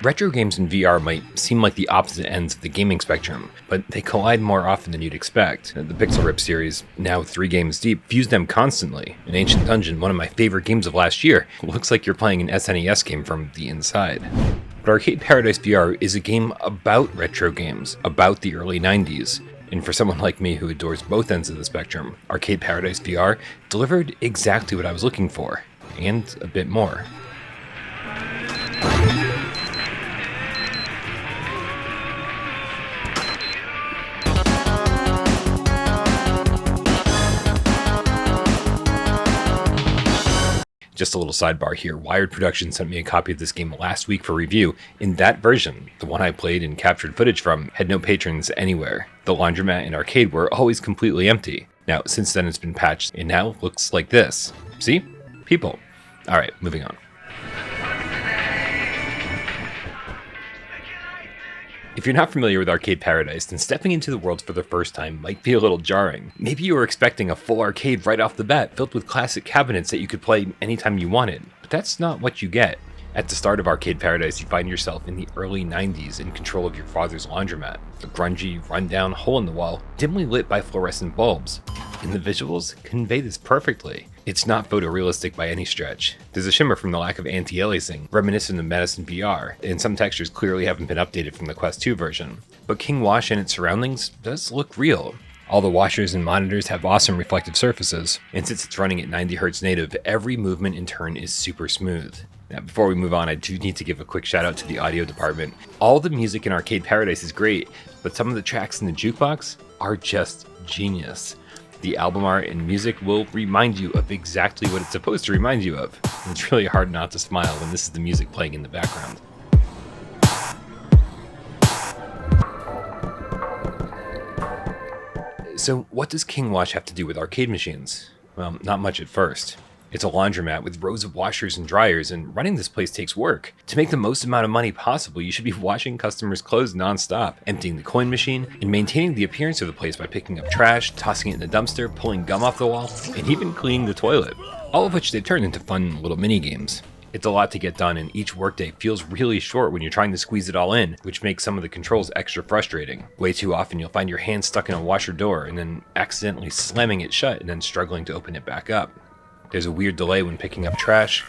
Retro games and VR might seem like the opposite ends of the gaming spectrum, but they collide more often than you'd expect. The Pixel Rip series, now 3 games deep, fuse them constantly. An Ancient Dungeon, one of my favorite games of last year, looks like you're playing an SNES game from the inside. But Arcade Paradise VR is a game about retro games, about the early 90s. And for someone like me who adores both ends of the spectrum, Arcade Paradise VR delivered exactly what I was looking for, and a bit more. Just a little sidebar here, Wired Productions sent me a copy of this game last week for review. In that version, the one I played and captured footage from had no patrons anywhere. The laundromat and arcade were always completely empty. Now, since then it's been patched, and now looks like this. See? People. Alright, moving on. If you're not familiar with Arcade Paradise, then stepping into the world for the first time might be a little jarring. Maybe you were expecting a full arcade right off the bat, filled with classic cabinets that you could play anytime you wanted, but that's not what you get. At the start of Arcade Paradise, you find yourself in the early 90s in control of your father's laundromat, a grungy, rundown hole in the wall, dimly lit by fluorescent bulbs. And the visuals convey this perfectly. It's not photorealistic by any stretch. There's a shimmer from the lack of anti-aliasing, reminiscent of Medicine VR, and some textures clearly haven't been updated from the Quest 2 version. But King Wash and its surroundings does look real. All the washers and monitors have awesome reflective surfaces, and since it's running at 90Hz native, every movement in turn is super smooth. Now, before we move on, I do need to give a quick shout out to the audio department. All the music in Arcade Paradise is great, but some of the tracks in the jukebox are just genius. The album art and music will remind you of exactly what it's supposed to remind you of. It's really hard not to smile when this is the music playing in the background. So what does King Wash have to do with arcade machines? Well, not much at first. It's a laundromat with rows of washers and dryers, and running this place takes work. To make the most amount of money possible, you should be washing customers' clothes non-stop, emptying the coin machine, and maintaining the appearance of the place by picking up trash, tossing it in the dumpster, pulling gum off the wall, and even cleaning the toilet. All of which they've turned into fun little mini-games. It's a lot to get done, and each workday feels really short when you're trying to squeeze it all in, which makes some of the controls extra frustrating. Way too often you'll find your hand stuck in a washer door, and then accidentally slamming it shut and then struggling to open it back up. There's a weird delay when picking up trash.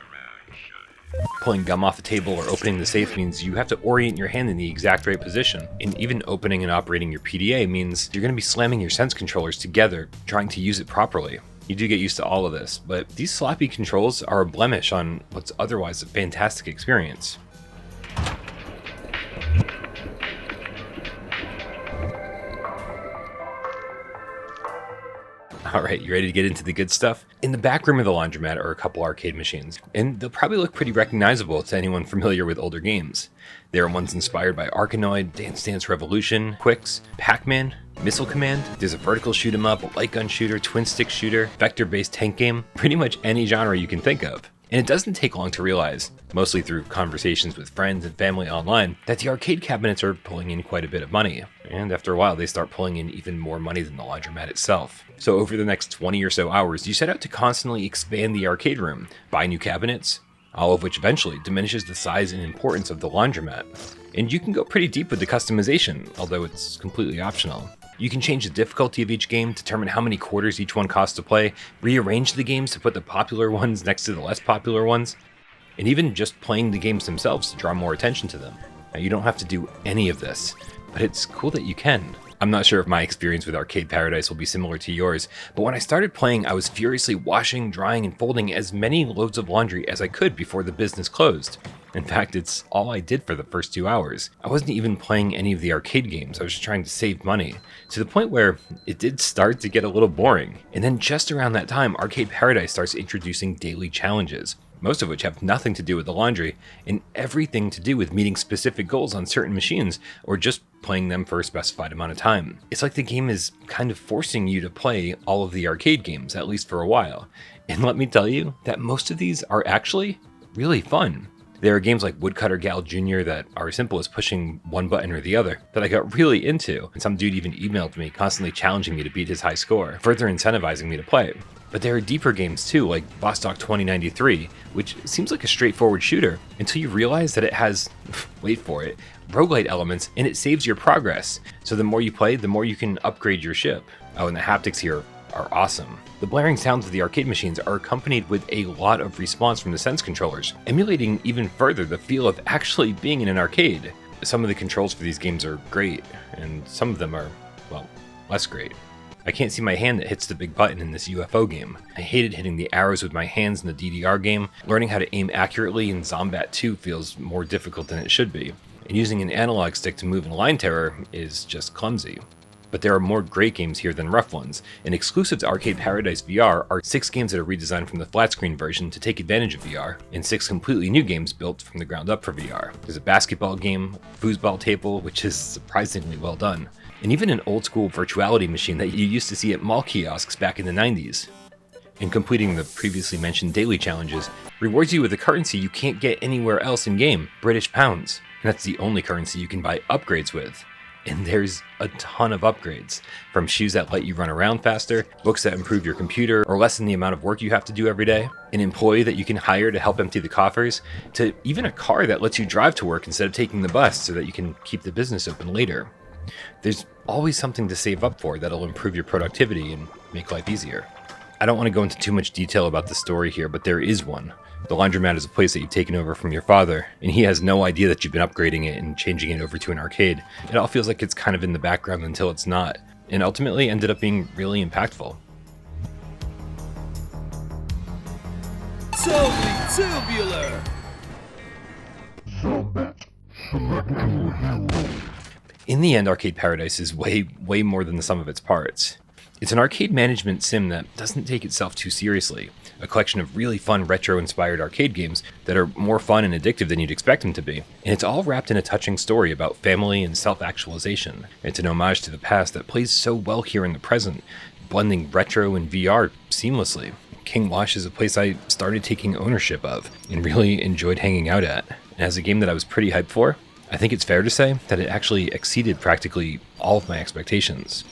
Pulling gum off the table or opening the safe means you have to orient your hand in the exact right position. And even opening and operating your PDA means you're going to be slamming your sense controllers together, trying to use it properly. You do get used to all of this, but these sloppy controls are a blemish on what's otherwise a fantastic experience. Alright, you ready to get into the good stuff? In the back room of the laundromat are a couple arcade machines, and they'll probably look pretty recognizable to anyone familiar with older games. There are ones inspired by Arkanoid, Dance Dance Revolution, Quicks, Pac-Man, Missile Command. There's a vertical shoot 'em up, a light gun shooter, twin stick shooter, vector-based tank game, pretty much any genre you can think of. And it doesn't take long to realize, mostly through conversations with friends and family online, that the arcade cabinets are pulling in quite a bit of money. And after a while, they start pulling in even more money than the laundromat itself. So over the next 20 or so hours, you set out to constantly expand the arcade room, buy new cabinets, all of which eventually diminishes the size and importance of the laundromat. And you can go pretty deep with the customization, although it's completely optional. You can change the difficulty of each game, determine how many quarters each one costs to play, rearrange the games to put the popular ones next to the less popular ones, and even just playing the games themselves to draw more attention to them. Now, you don't have to do any of this, but it's cool that you can. I'm not sure if my experience with Arcade Paradise will be similar to yours, but when I started playing, I was furiously washing, drying, and folding as many loads of laundry as I could before the business closed. In fact, it's all I did for the first 2 hours. I wasn't even playing any of the arcade games, I was just trying to save money, to the point where it did start to get a little boring. And then just around that time, Arcade Paradise starts introducing daily challenges, most of which have nothing to do with the laundry, and everything to do with meeting specific goals on certain machines, or just playing them for a specified amount of time. It's like the game is kind of forcing you to play all of the arcade games, at least for a while. And let me tell you that most of these are actually really fun. There are games like Woodcutter Gal Jr. that are as simple as pushing one button or the other that I got really into, and some dude even emailed me constantly challenging me to beat his high score, further incentivizing me to play. But there are deeper games too, like Vostok 2093, which seems like a straightforward shooter until you realize that it has, wait for it, roguelite elements, and it saves your progress. So the more you play, the more you can upgrade your ship. Oh, and the haptics here are awesome. The blaring sounds of the arcade machines are accompanied with a lot of response from the Sense controllers, emulating even further the feel of actually being in an arcade. Some of the controls for these games are great, and some of them are, well, less great. I can't see my hand that hits the big button in this UFO game. I hated hitting the arrows with my hands in the DDR game. Learning how to aim accurately in Zombat 2 feels more difficult than it should be, and using an analog stick to move in Line Terror is just clumsy. But there are more great games here than rough ones, and exclusive to Arcade Paradise VR are 6 games that are redesigned from the flat screen version to take advantage of VR, and 6 completely new games built from the ground up for VR. There's a basketball game, a foosball table, which is surprisingly well done, and even an old school virtuality machine that you used to see at mall kiosks back in the 90s. And completing the previously mentioned daily challenges rewards you with a currency you can't get anywhere else in game, British pounds, and that's the only currency you can buy upgrades with. And there's a ton of upgrades, from shoes that let you run around faster, books that improve your computer or lessen the amount of work you have to do every day, an employee that you can hire to help empty the coffers, to even a car that lets you drive to work instead of taking the bus so that you can keep the business open later. There's always something to save up for that'll improve your productivity and make life easier. I don't want to go into too much detail about the story here, but there is one. The laundromat is a place that you've taken over from your father, and he has no idea that you've been upgrading it and changing it over to an arcade. It all feels like it's kind of in the background until it's not, and ultimately ended up being really impactful. Tubular! In the end, Arcade Paradise is way more than the sum of its parts. It's an arcade management sim that doesn't take itself too seriously, a collection of really fun retro-inspired arcade games that are more fun and addictive than you'd expect them to be, and it's all wrapped in a touching story about family and self-actualization. It's an homage to the past that plays so well here in the present, blending retro and VR seamlessly. King Wash is a place I started taking ownership of and really enjoyed hanging out at, and as a game that I was pretty hyped for, I think it's fair to say that it actually exceeded practically all of my expectations.